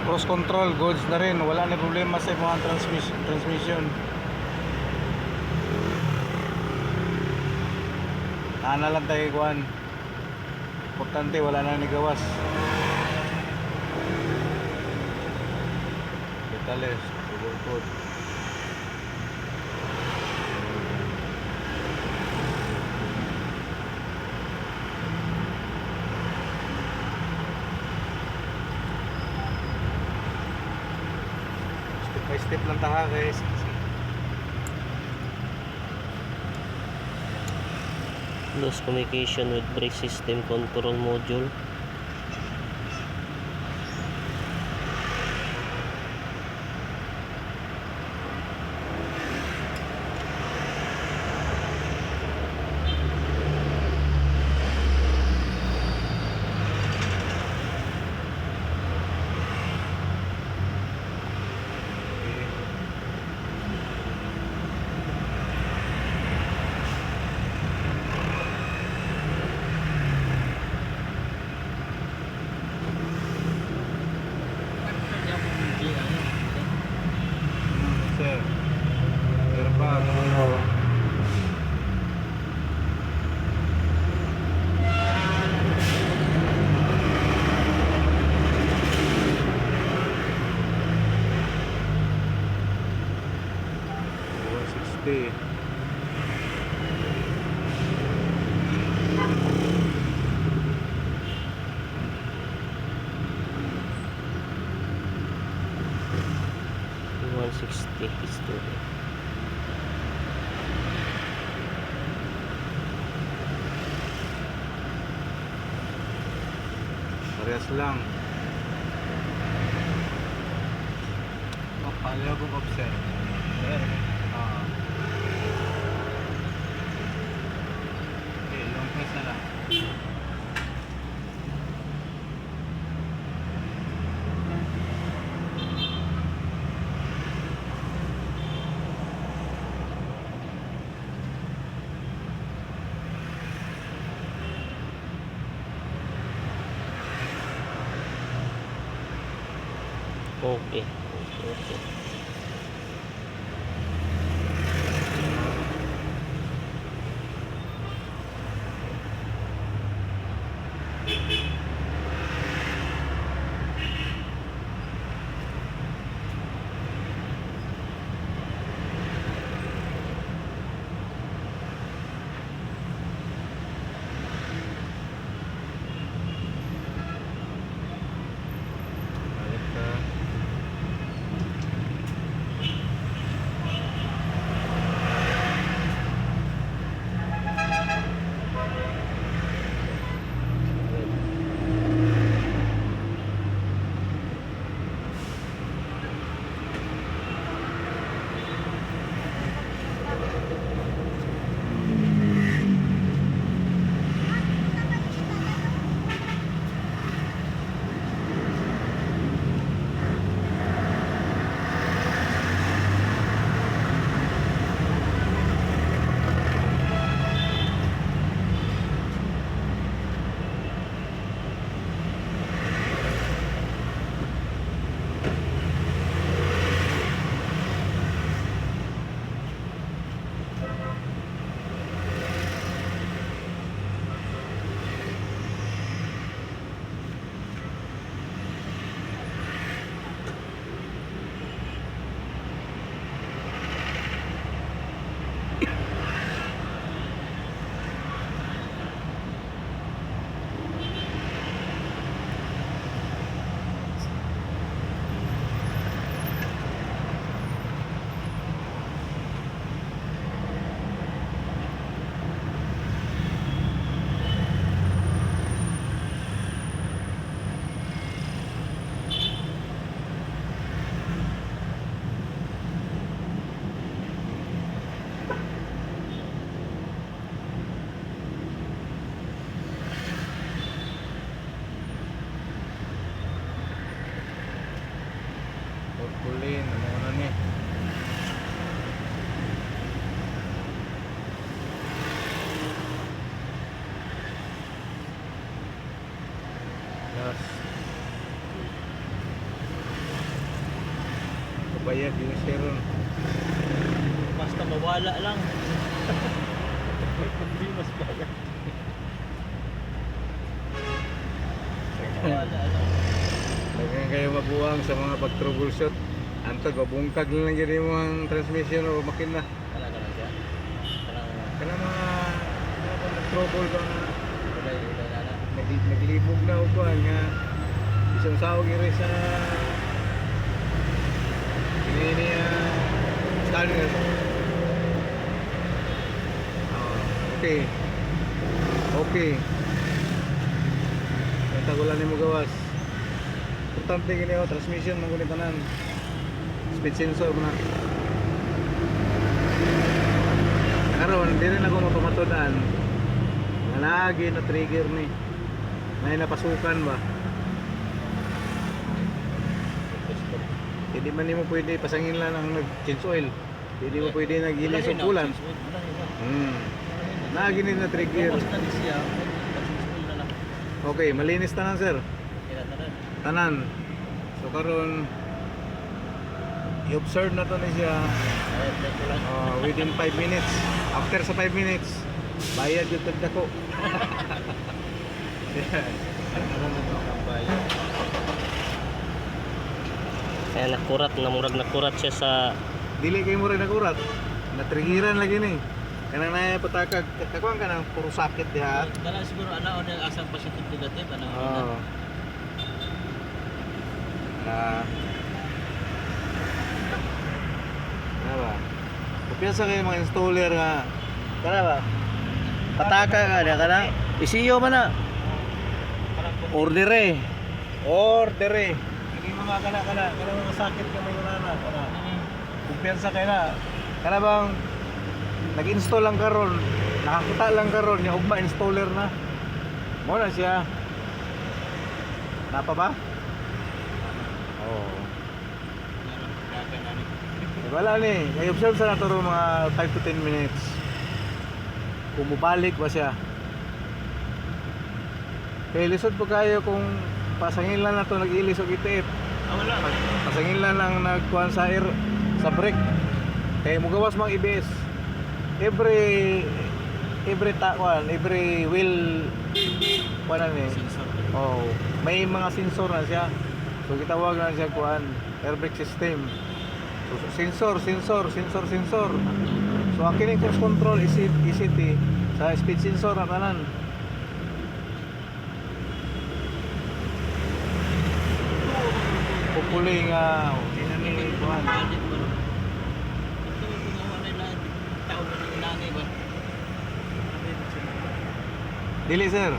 Cruise control goods na rin, wala na problema sa mga transmission. Ana lang tayo kuan. Importante wala na nigawas. Detales, overcoat. Step by step lang taha guys. Loose communication with brake system control module. Sir. Pero pa $160. History. Parehas lang. Paano ko observe? Ah. Okay, long press na lang. Okay. Okay. Balik ka. Purpulin, ano ni? Yes. bayad yung share ron. Basta mawala lang. Hindi mas bayad. Mawala lang. Dagan kayo mabuang sa mga pag-troubleshoot. Antod, babungkag lang lang yun yung transmission o makina. Talaga lang siya. Kaya mga nag-trouble ka nga. Ulay na na. Naglibog na ako nga isang sawag rin sa ini scanner. Okay. Okay. Ang tagulan ni mo gawas. Importante gini o transmission mong tanan. Speed sensor na. Karon di rin ako mapamatudan. Nga lagi na trigger ni. May napasukan ba? Hindi man mo pwede pasangin lang ang nag-change oil. Hindi mo pwede nagilis ang ulan. Naginin na trigger. Okay, malinis tanan sir. Tanan. So karon i-observe na to ni siya within 5 minutes. After sa 5 minutes, bayad yung tagdako. Kaya nakurat, namurag nakurat siya sa Dili kay mo rin nakurat. Natrigiran lagi ni. Kanang na patakag kakuan ka ng puro sakit diha. Dala siguro ana o asang positive negative ano. Oo. Ano ba? Kumpiyansa kayo mga installer nga. Kana ba? Pataka ka diha kana. Isiyo man na. Order eh. Order eh. Hindi mo nga kana mga sakit ka may unana kana. Kumpiyansa kayo na. Kana bang nag-install lang karon, nakakuta lang karon, yung ugma installer na. Mo na siya. Napa ba? Oo. Wala ni. I-observe sa nato ro mga 5 to 10 minutes. Kung mubalik ba siya. Kaya lisod po kayo kung pasangin lang na ito nag-ilis o itiit. Wala. Pasangin lang ang nagkuhan sa air, sa brake. Kaya mugawas mang IBS. Every wheel kuan ni. Oh, may mga sensor na siya. So gitawag na siya kuan air brake system. So, sensor. So ang kining cruise control ECT sa speed sensor na tanan. Pupuli nga dinami kuan. Dili sir.